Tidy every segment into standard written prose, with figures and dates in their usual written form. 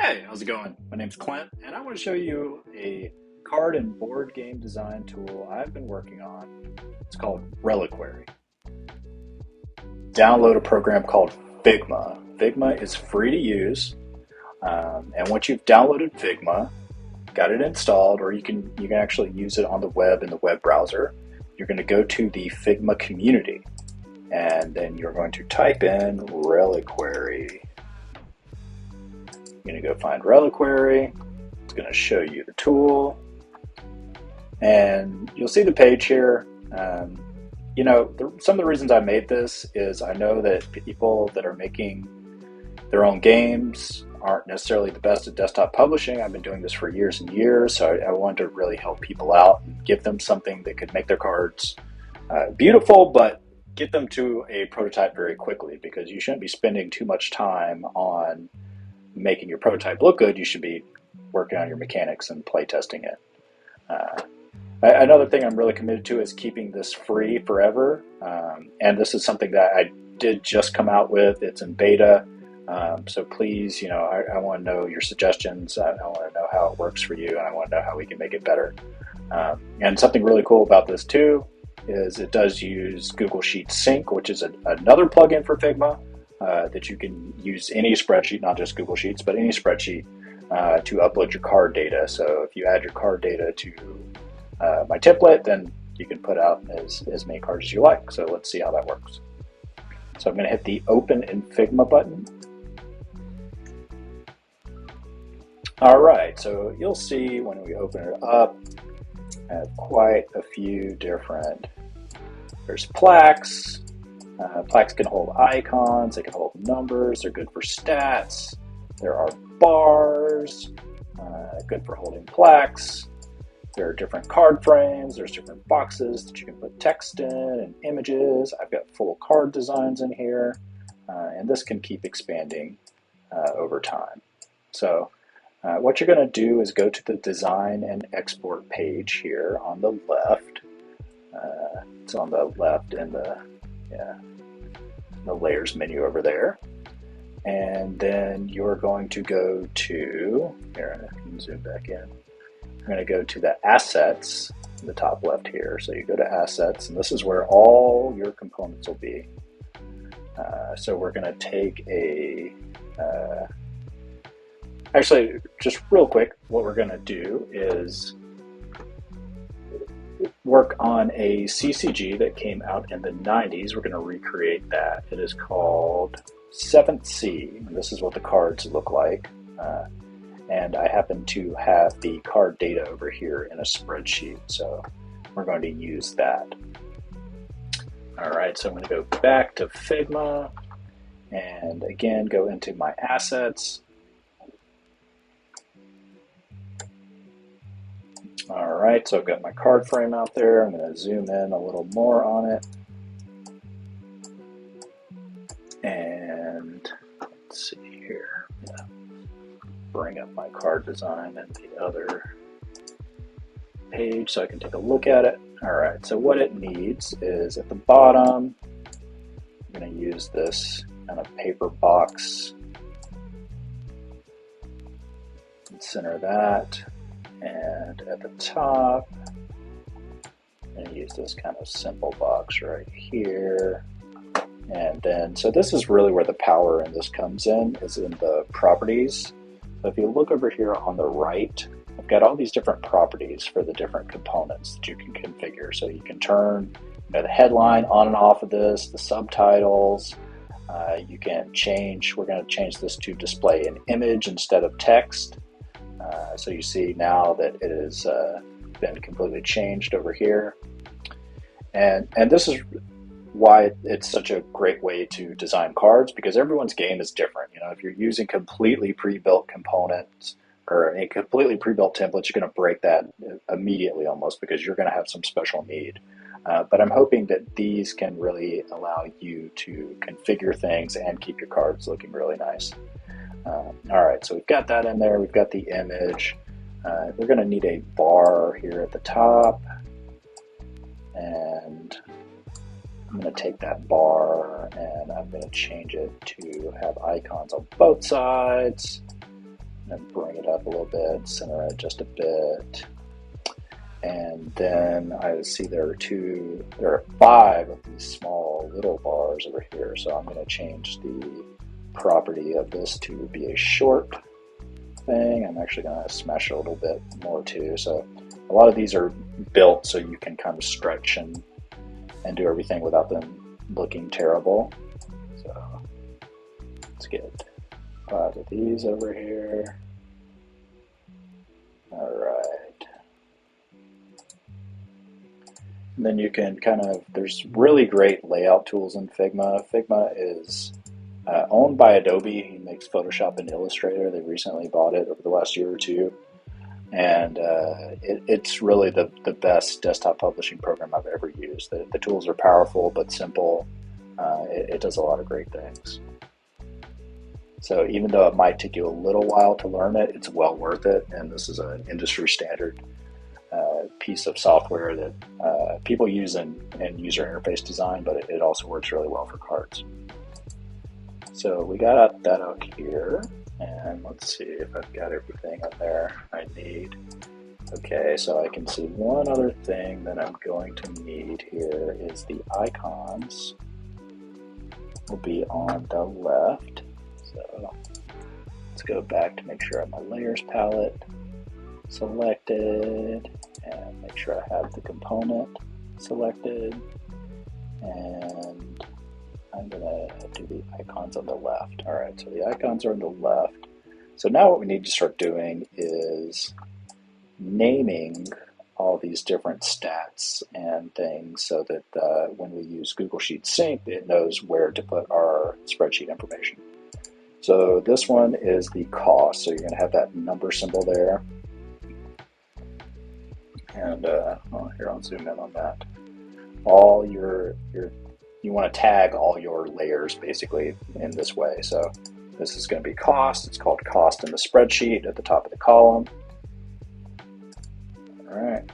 Hey, how's it going? My name's Clint, and I want to show you a card and board game design tool I've been working on. It's called Reliquary. Download a program called Figma. Figma is free to use, and once you've downloaded Figma, got it installed, or you can actually use it on the web in the web browser. You're going to go to the Figma community, and then you're going to type in Reliquary. You're going to go find Reliquary. It's going to show you the tool, and you'll see the page here. Some of the reasons I made this is I know that people that are making their own games aren't necessarily the best at desktop publishing. I've been doing this for years and years, so I wanted to really help people out and give them something that could make their cards beautiful, but get them to a prototype very quickly, because you shouldn't be spending too much time on making your prototype look good. You should be working on your mechanics and playtesting it. Another thing I'm really committed to is keeping this free forever. And this is something that I did just come out with. It's in beta. So please, I want to know your suggestions. I want to know how it works for you, and I want to know how we can make it better. And something really cool about this too is it does use Google Sheets Sync, which is another plugin for Figma. That you can use any spreadsheet, not just Google Sheets, but any spreadsheet to upload your card data. So if you add your card data to my template, then you can put out as many cards as you like. So let's see how that works. So I'm going to hit the Open in Figma button. All right, so you'll see when we open it up, I have quite a few different, there's plaques. Plaques can hold icons, they can hold numbers, they're good for stats. There are bars, good for holding plaques. There are different card frames, there's different boxes that you can put text in and images. I've got full card designs in here, and this can keep expanding over time. So what you're going to do is go to the Design and Export page here on the left. It's on the left in the layers menu over there, and then you're going to go to here. I can zoom back in. I'm going to go to the assets in the top left here. So you go to assets, and this is where all your components will be. So we're going to take actually, just real quick, what we're going to do is work on a CCG that came out in the 90s. We're going to recreate that. It is called 7th C. And this is what the cards look like. And I happen to have the card data over here in a spreadsheet, so we're going to use that. All right, so I'm going to go back to Figma and again go into my assets. All right, so I've got my card frame out there. I'm going to zoom in a little more on it. And let's see here. Yeah. Bring up my card design and the other page so I can take a look at it. All right, so what it needs is at the bottom, I'm going to use this kind of paper box and center that. And at the top, I'm going to use this kind of simple box right here. And then, so this is really where the power in this comes in, is in the properties. So if you look over here on the right, I've got all these different properties for the different components that you can configure. So you can turn the headline on and off of this, the subtitles. You can change, we're going to change this to display an image instead of text. So you see now that it has been completely changed over here. And this is why it's such a great way to design cards, because everyone's game is different. If you're using completely pre-built components or a completely pre-built templates, you're going to break that immediately almost, because you're going to have some special need. But I'm hoping that these can really allow you to configure things and keep your cards looking really nice. All right, so we've got that in there. We've got the image. We're going to need a bar here at the top, and I'm going to take that bar and I'm going to change it to have icons on both sides. and bring it up a little bit, center it just a bit. And then I see there are 5 of these small little bars over here. So I'm going to change the property of this to be a short thing. I'm actually going to smash it a little bit more too. So a lot of these are built so you can kind of stretch and do everything without them looking terrible. So let's get 5 of these over here. All right. And then you can there's really great layout tools in Figma. Figma is owned by Adobe. He makes Photoshop and Illustrator. They recently bought it over the last year or two. And it's really the best desktop publishing program I've ever used. The tools are powerful but simple. It does a lot of great things. So even though it might take you a little while to learn it, it's well worth it. And this is an industry standard piece of software that people use in user interface design, but it also works really well for cards. So we got that out here, and let's see if I've got everything on there I need. Okay, so I can see one other thing that I'm going to need here is the icons will be on the left. So let's go back to make sure I have my layers palette selected and make sure I have the component selected, and I'm gonna do the icons on the left. All right, so the icons are on the left. So now what we need to start doing is naming all these different stats and things so that when we use Google Sheets Sync, it knows where to put our spreadsheet information. So this one is the cost. So you're gonna have that number symbol there. And here, I'll zoom in on that. All you want to tag all your layers basically in this way. So this is going to be cost. It's called cost in the spreadsheet at the top of the column. All right.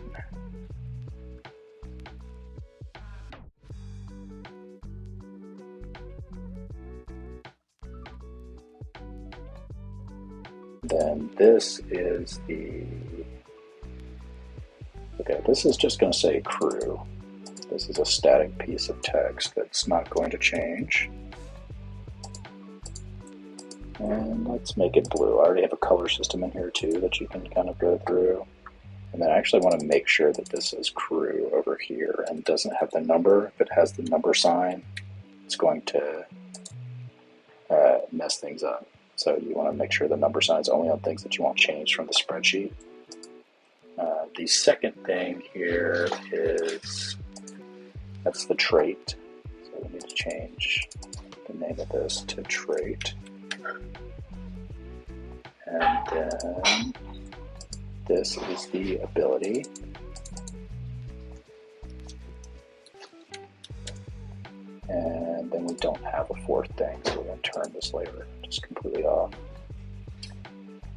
Then this is this is just going to say crew. This is a static piece of text that's not going to change. And let's make it blue. I already have a color system in here too that you can kind of go through. And then I actually want to make sure that this is crew over here and doesn't have the number. If it has the number sign, it's going to mess things up. So you want to make sure the number sign is only on things that you want changed from the spreadsheet. The second thing here that's the trait. So we need to change the name of this to trait. And then this is the ability. And then we don't have a fourth thing, so we're going to turn this layer just completely off.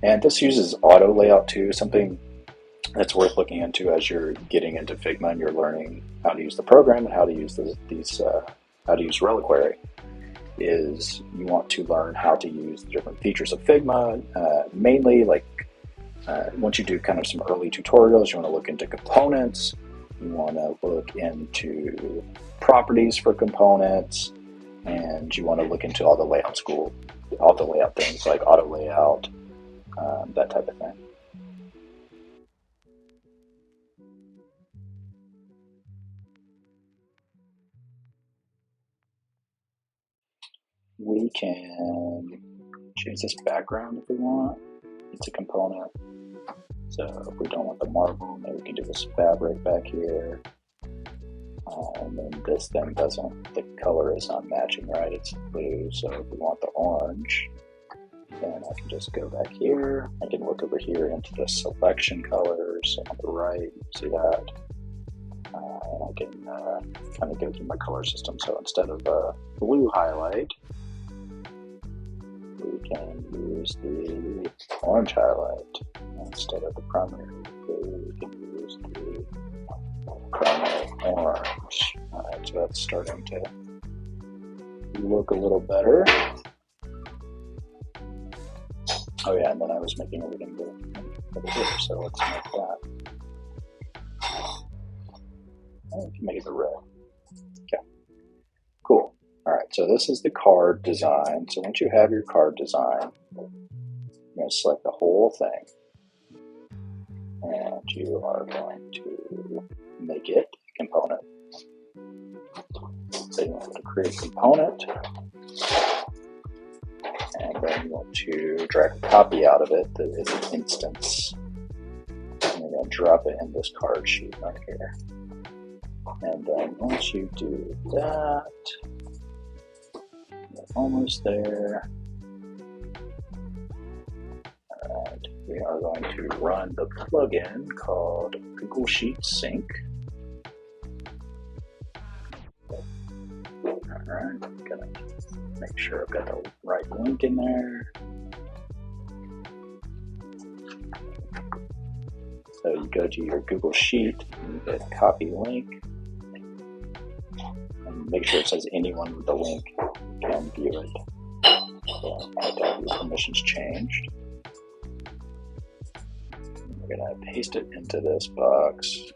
And this uses auto layout too, something that's worth looking into as you're getting into Figma and you're learning how to use the program and how to use how to use Reliquary. Is you want to learn how to use the different features of Figma, mainly like once you do kind of some early tutorials, you want to look into components, you want to look into properties for components, and you want to look into all the layout things like auto layout, that type of thing. We can change this background if we want. It's a component. So if we don't want the marble, maybe we can do this fabric back here. And then this thing the color is not matching, right? It's blue. So if we want the orange, then I can just go back here. I can look over here into the selection colors on the right. See that? And I can kind of go through my color system. So instead of a blue highlight, we can use the orange highlight. Instead of the primary blue, we can use the primary orange. Alright, so that's starting to look a little better. Oh yeah, and then I was making everything go over here, so let's make that. Oh, we can make it the red. Okay, cool. All right, so this is the card design. So once you have your card design, you're going to select the whole thing, and you are going to make it a component. So you want to create a component, and then you want to drag a copy out of it that is an instance. And you're going to drop it in this card sheet right here. And then once you do that, you're almost there. Alright, we are going to run the plugin called Google Sheets Sync. Alright, I'm gonna make sure I've got the right link in there. So you go to your Google Sheet, and you hit copy link, and make sure it says anyone with the link can view it. So I have your permissions changed. We're going to paste it into this box.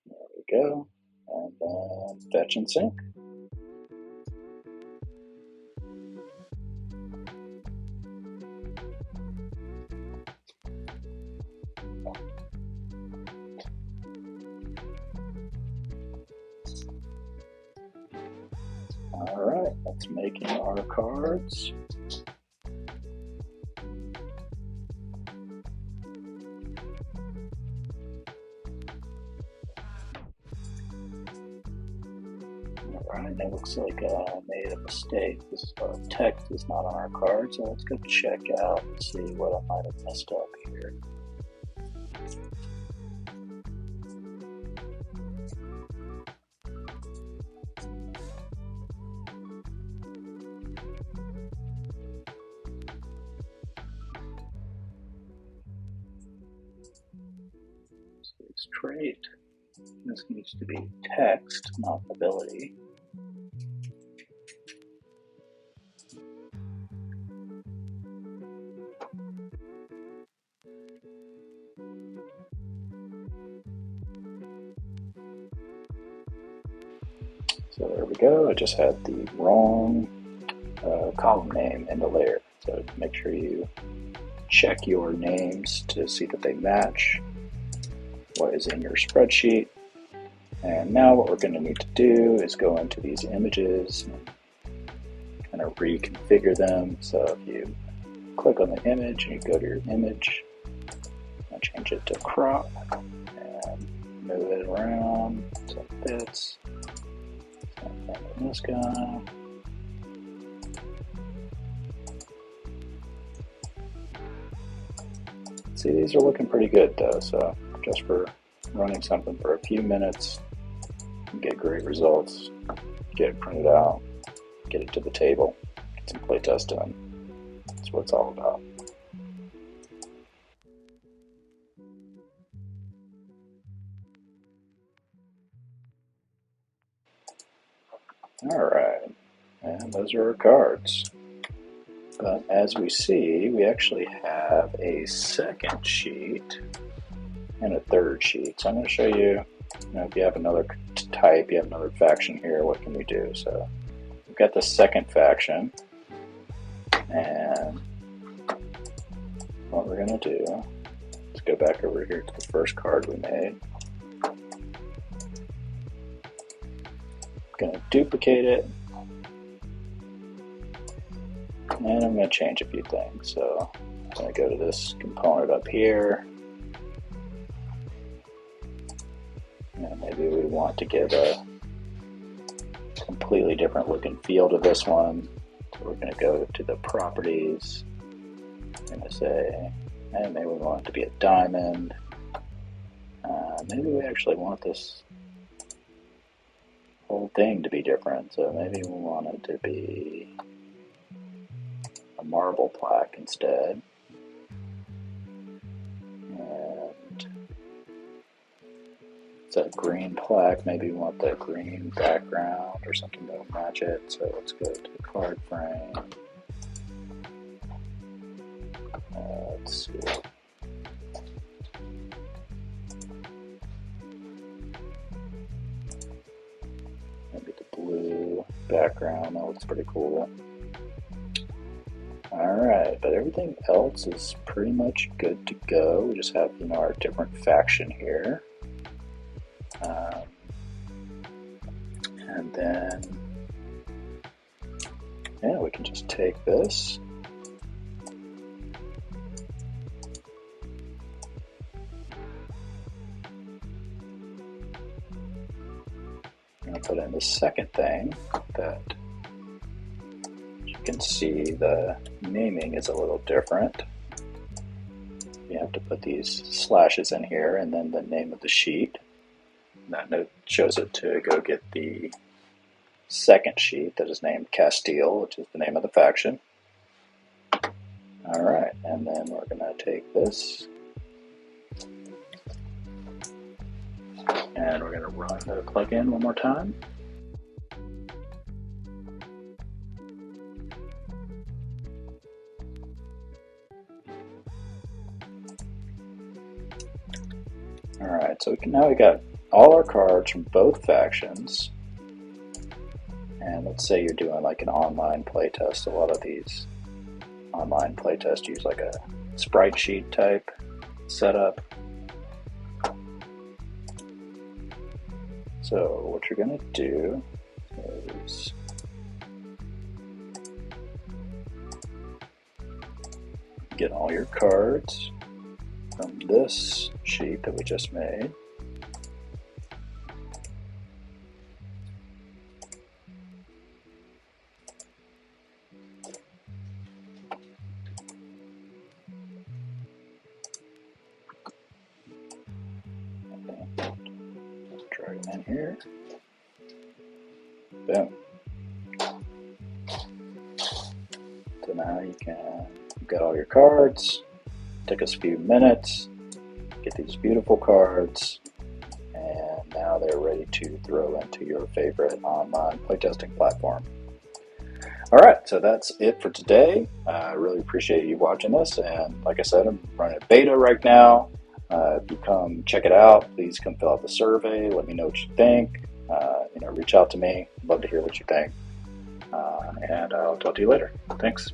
There we go. And then fetch and sync. All right, that's making our cards. Alright, it looks like I made a mistake. This text is not on our card, so let's go check out and see what I might have messed up here. This trait. This needs to be text, not ability. So there we go. I just had the wrong column name in the layer. So make sure you check your names to see that they match what is in your spreadsheet. And now what we're going to need to do is go into these images and kind of reconfigure them. So if you click on the image and you go to your image, and change it to crop and move it around so it fits. And this guy. See, these are looking pretty good though, so just for running something for a few minutes, you get great results, get it printed out, get it to the table, get some playtest done. That's what it's all about. Alright, and those are our cards. But as we see, we actually have a second sheet and a third sheet. So I'm going to show you, if you have another type, you have another faction here, what can we do? So we've got the second faction, and what we're going to do, let's go back over here to the first card we made. I'm going to duplicate it, and I'm going to change a few things. So I'm going to go to this component up here, and maybe we want to give a completely different look and feel to this one. So we're going to go to the properties. I'm going to say, hey, maybe we want it to be a diamond. Maybe we actually want this whole thing to be different. So maybe we want it to be a marble plaque instead. And that green plaque. Maybe we want the green background or something that will match it. So let's go to the card frame. Let's see. Maybe the blue background. That looks pretty cool. Alright, but everything else is pretty much good to go. We just have, our different faction here. And then, yeah, we can just take this. I'm going to put in the second thing that you can see the naming is a little different. You have to put these slashes in here and then the name of the sheet. That note shows it to go get the second sheet that is named Castile, which is the name of the faction. Alright, and then we're going to take this and we're going to run the plugin one more time. Alright, so now we got all our cards from both factions. And let's say you're doing like an online playtest. A lot of these online playtests use like a Spreadsheet type setup. So what you're going to do is get all your cards from this sheet that we just made. Drag them in here. Boom. So now you've got all your cards. Take us a few minutes, get these beautiful cards, and now they're ready to throw into your favorite online playtesting platform. Alright, so that's it for today. I really appreciate you watching this, and like I said, I'm running a beta right now. If you come check it out, please come fill out the survey, let me know what you think, reach out to me, love to hear what you think, and I'll talk to you later. Thanks.